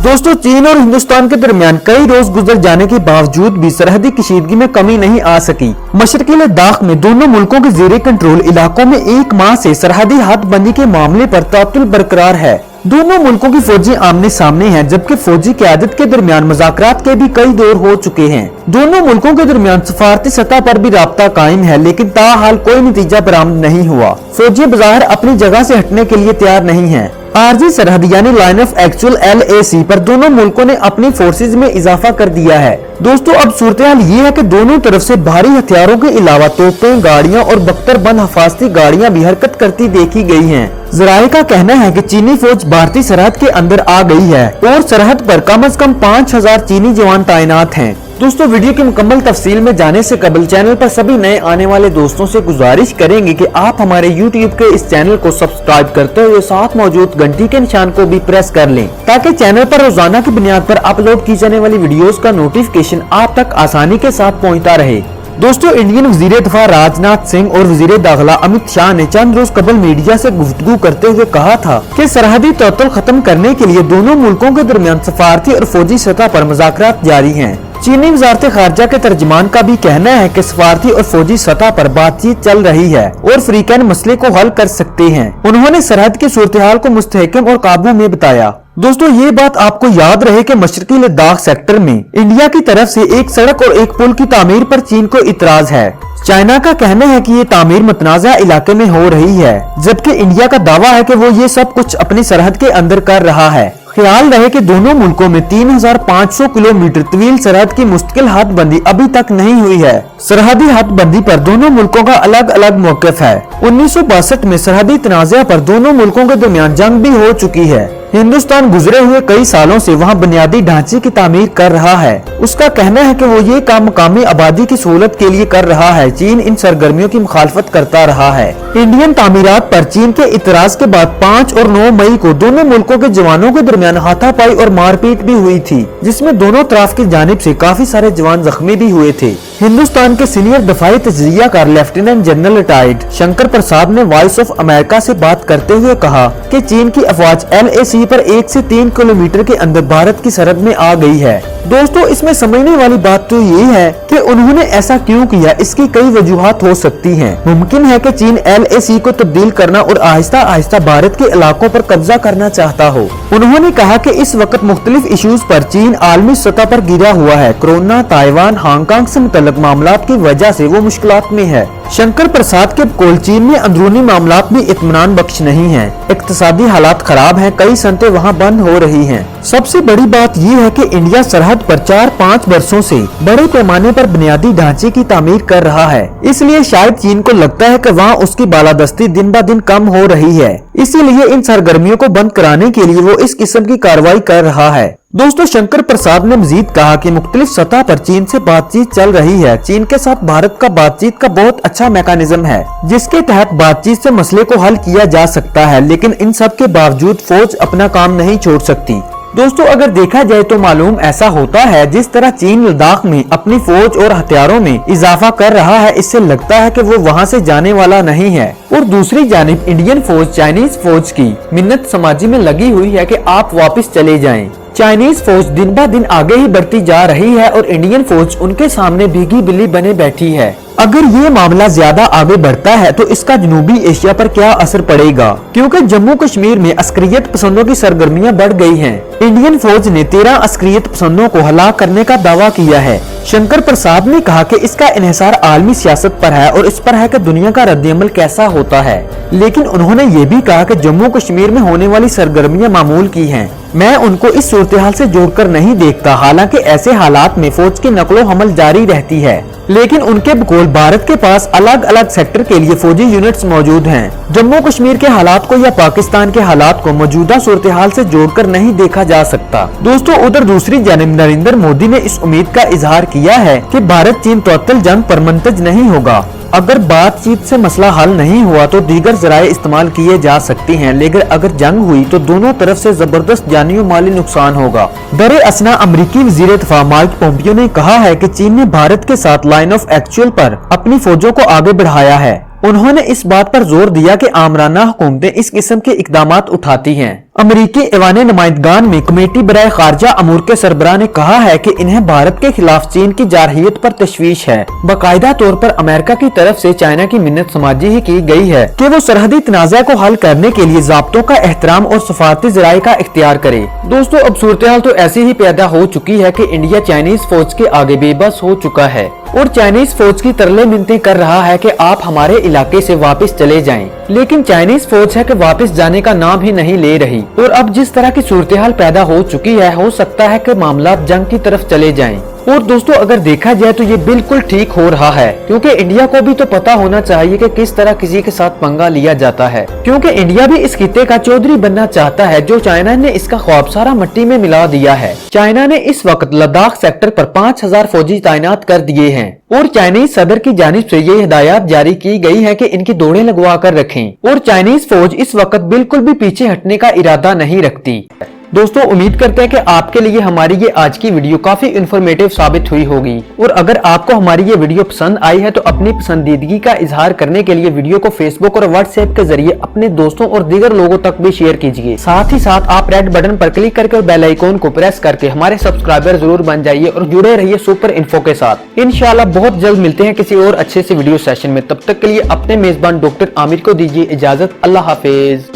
दोस्तों, चीन और हिंदुस्तान के दरमियान कई रोज गुजर जाने के बावजूद भी सरहदी कशीदगी में कमी नहीं आ सकी। मशरकी लद्दाख में दोनों मुल्कों के ज़ेरे कंट्रोल इलाकों में एक माह से सरहदी हदबंदी के मामले पर तातुल बरकरार है। दोनों मुल्कों की फौजी आमने सामने हैं, जबकि फौजी क़यादत के दरमियान मुज़ाकरात के भी कई दौर हो चुके हैं। दोनों मुल्कों के दरमियान सफारती सतह पर भी राब्ता कायम है, लेकिन ताहाल कोई नतीजा बरामद नहीं हुआ। फौजी बज़ाहिर अपनी जगह से हटने के लिए तैयार नहीं है। आरजी सरहद यानी लाइन ऑफ एक्चुअल LAC पर दोनों मुल्कों ने अपनी फोर्सेज में इजाफा कर दिया है। दोस्तों, अब सूरत हाल ये है कि दोनों तरफ से भारी हथियारों के अलावा तोपें, गाड़ियां और बख्तरबंद हिफाजती गाड़ियां भी हरकत करती देखी गई हैं। ज़राए का कहना है कि चीनी फौज भारतीय सरहद के अंदर आ गई है और सरहद पर कम से कम 5000 चीनी जवान तैनात हैं। दोस्तों, वीडियो की मुकम्मल तफसील में जाने से कबल चैनल पर सभी नए आने वाले दोस्तों से गुजारिश करेंगे कि आप हमारे YouTube के इस चैनल को सब्सक्राइब करते हुए साथ मौजूद घंटी के निशान को भी प्रेस कर लें, ताकि चैनल पर रोजाना की बुनियाद पर अपलोड की जाने वाली वीडियोस का नोटिफिकेशन आप तक आसानी के साथ पहुंचता रहे। दोस्तों, इंडियन वजीर दफा राजनाथ सिंह और वजीर दाखिला अमित शाह ने चंद रोज कबल मीडिया से गुफ्तगू करते हुए कहा था कि सरहदी तअत्तुल खत्म करने के लिए दोनों मुल्कों के दरमियान सफारती और फौजी सतह पर मुज़ाकरात जारी हैं। चीनी वजारत खारजा के तर्जमान का भी कहना है कि सफारती और फौजी सतह पर बातचीत चल रही है और फ्रीकैन मसले को हल कर सकते हैं। उन्होंने सरहद की सूरत हाल को मुस्तहकम और काबू में बताया। दोस्तों, ये बात आपको याद रहे कि मशरकी लद्दाख सेक्टर में इंडिया की तरफ से एक सड़क और एक पुल की तामीर पर चीन को इतराज है। चाइना का कहना है कि ये तामीर मुतनाज़ा इलाके में हो रही है, जबकि इंडिया का दावा है कि वो ये सब कुछ अपनी सरहद के अंदर कर रहा है। ख्याल रहे कि दोनों मुल्कों में 3500 किलोमीटर तवील सरहद की मुस्तकिल हदबंदी अभी तक नहीं हुई है। सरहदी हदबंदी पर दोनों मुल्कों का अलग अलग मौक़िफ़ है। 1962 में सरहदी तनाज़ा पर दोनों मुल्कों के दरमियान जंग भी हो चुकी है। हिंदुस्तान गुजरे हुए कई सालों से वहां बुनियादी ढांचे की तामीर कर रहा है। उसका कहना है कि वो ये काम मकामी आबादी की सहूलत के लिए कर रहा है। चीन इन सरगर्मियों की मुखालफत करता रहा है। इंडियन तामीरात पर चीन के इतराज के बाद 5 और 9 मई को दोनों मुल्कों के जवानों के दरमियान हाथापाई और मारपीट भी हुई थी, जिसमें दोनों तरफ की जानिब से काफी सारे जवान जख्मी भी हुए थे। हिंदुस्तान के सीनियर दफाई तजज़ियाकार lieutenant general retired Shankar Prasad ने वॉइस ऑफ अमेरिका से बात करते हुए कहा कि चीन की अफवाज LAC पर 1 से 3 किलोमीटर के अंदर भारत की सरहद में आ गई है। दोस्तों, इसमें समझने वाली बात तो ये है कि उन्होंने ऐसा क्यों किया। इसकी कई वजूहात हो सकती हैं। मुमकिन है कि चीन LAC को तब्दील करना और आहिस्ता आहिस्ता भारत के इलाकों पर कब्जा करना चाहता हो। उन्होंने कहा कि इस वक्त मुख्तलिफ इशूज पर चीन आलमी सतह पर गिरा हुआ है। कोरोना, ताइवान, हांगकांग से मुतल्लिक मामलात की वजह से वो मुश्किलात में है। शंकर प्रसाद के कौल चीन में अंदरूनी मामलात भी इत्मीनान बख्श नहीं है। इक्तिसादी हालात खराब हैं, कई सनतें वहाँ बंद हो रही हैं। सबसे बड़ी बात यह है कि इंडिया सरहद पर 4-5 वर्षों से बड़े पैमाने पर बुनियादी ढांचे की तामीर कर रहा है। इसलिए शायद चीन को लगता है कि वहाँ उसकी बालादस्ती दिन ब दिन कम हो रही है। इसीलिए इन सरगर्मियों को बंद कराने के लिए वो इस किस्म की कार्रवाई कर रहा है। दोस्तों, शंकर प्रसाद ने मजीद कहा कि मुख्तलिफ सतह पर चीन से बातचीत चल रही है। चीन के साथ भारत का बातचीत का बहुत अच्छा मैकेनिज्म है, जिसके तहत बातचीत से मसले को हल किया जा सकता है, लेकिन इन सब के बावजूद फौज अपना काम नहीं छोड़ सकती। दोस्तों, अगर देखा जाए तो मालूम ऐसा होता है जिस तरह चीन लद्दाख में अपनी फौज और हथियारों में इजाफा कर रहा है, इससे लगता है कि वो वहां से जाने वाला नहीं है। और दूसरी जानिब इंडियन फौज चाइनीज फौज की मिन्नत समाजी में लगी हुई है कि आप वापस चले जाएं। चाइनीज फौज दिन ब दिन आगे ही बढ़ती जा रही है और इंडियन फौज उनके सामने भीगी बिल्ली बने बैठी है। अगर ये मामला ज्यादा आगे बढ़ता है तो इसका जनूबी एशिया पर क्या असर पड़ेगा, क्योंकि जम्मू कश्मीर में अस्करियत पसंदों की सरगर्मियां बढ़ गई हैं। इंडियन फौज ने 13 अस्करियत पसंदों को हलाक करने का दावा किया है। शंकर प्रसाद ने कहा कि इसका इन्हिसार आलमी सियासत पर है और इस पर है कि दुनिया का रद्द-ए-अमल कैसा होता है। लेकिन उन्होंने ये भी कहा कि जम्मू कश्मीर में होने वाली सरगर्मियां मामूल की हैं। मैं उनको इस सूरत हाल से जोड़कर नहीं देखता। हालांकि ऐसे हालात में फौज की नकलो हमल जारी रहती है, लेकिन उनके बकौल भारत के पास अलग अलग सेक्टर के लिए फौजी यूनिट्स मौजूद हैं। जम्मू कश्मीर के हालात को या पाकिस्तान के हालात को मौजूदा सूरत हाल से जोड़कर नहीं देखा जा सकता। दोस्तों, उधर दूसरी जानिब नरेंद्र मोदी ने इस उम्मीद का इजहार किया है कि भारत चीन तअत्तुल जंग पर मुंतज नहीं होगा। अगर बातचीत से मसला हल नहीं हुआ तो दीगर जराए इस्तेमाल किए जा सकते हैं, लेकिन अगर जंग हुई तो दोनों तरफ से जबरदस्त जानी और माली नुकसान होगा। दरे असना अमरीकी वजीर दफा माइक पोम्पियो ने कहा है कि चीन ने भारत के साथ लाइन ऑफ एक्चुअल पर अपनी फौजों को आगे बढ़ाया है। उन्होंने इस बात पर जोर दिया कि आमराना हुकूमतें इस किस्म के इकदामात उठाती हैं। अमरीकी ऐवान नुमाइंदगान में कमेटी बराए खारजा अमूर के सरबराह ने कहा है कि इन्हें भारत के खिलाफ चीन की जारहियत पर तशवीश है। बाकायदा तौर पर अमेरिका की तरफ से चाइना की मिन्नत समाजी ही की गई है कि वो सरहदी तनाज़ा को हल करने के लिए ज़ाब्तों का एहतराम और सफारती ज़राए का इख्तियार करे। दोस्तों, अब सूरत हाल तो ऐसी ही पैदा हो चुकी है कि इंडिया चाइनीज फौज के आगे बेबस हो चुका है और चाइनीज फौज की तरले मिन्नतें कर रहा है कि आप हमारे इलाके से वापस चले जाएं। लेकिन चाइनीज फौज है कि वापस जाने का नाम ही नहीं ले रही और अब जिस तरह की सूरत हाल पैदा हो चुकी है, हो सकता है कि मामला जंग की तरफ चले जाएं। और दोस्तों, अगर देखा जाए तो ये बिल्कुल ठीक हो रहा है, क्योंकि इंडिया को भी तो पता होना चाहिए कि किस तरह किसी के साथ पंगा लिया जाता है, क्योंकि इंडिया भी इस खित्ते का चौधरी बनना चाहता है जो चाइना ने इसका ख्वाब सारा मिट्टी में मिला दिया है। चाइना ने इस वक्त लद्दाख सेक्टर पर 5000 फौजी तैनात कर दिए हैं और चाइनीज सदर की जानिब से ये हिदायत जारी की गई है कि इनकी दौड़ें लगवा कर रखें और चाइनीज फौज इस वक्त बिल्कुल भी पीछे हटने का इरादा नहीं रखती। दोस्तों, उम्मीद करते हैं कि आपके लिए हमारी ये आज की वीडियो काफी इन्फॉर्मेटिव साबित हुई होगी और अगर आपको हमारी ये वीडियो पसंद आई है तो अपनी पसंदीदगी का इजहार करने के लिए वीडियो को फेसबुक और व्हाट्सएप के जरिए अपने दोस्तों और दीगर लोगों तक भी शेयर कीजिए। साथ ही साथ आप रेड बटन पर क्लिक करके बेल आइकॉन को प्रेस करके हमारे सब्सक्राइबर जरूर बन जाइए और जुड़े रहिए सुपर इन्फो के साथ। इंशाल्लाह बहुत जल्द मिलते हैं किसी और अच्छे से वीडियो सेशन में। तब तक के लिए अपने मेजबान डॉक्टर आमिर को दीजिए इजाजत। अल्लाह हाफिज।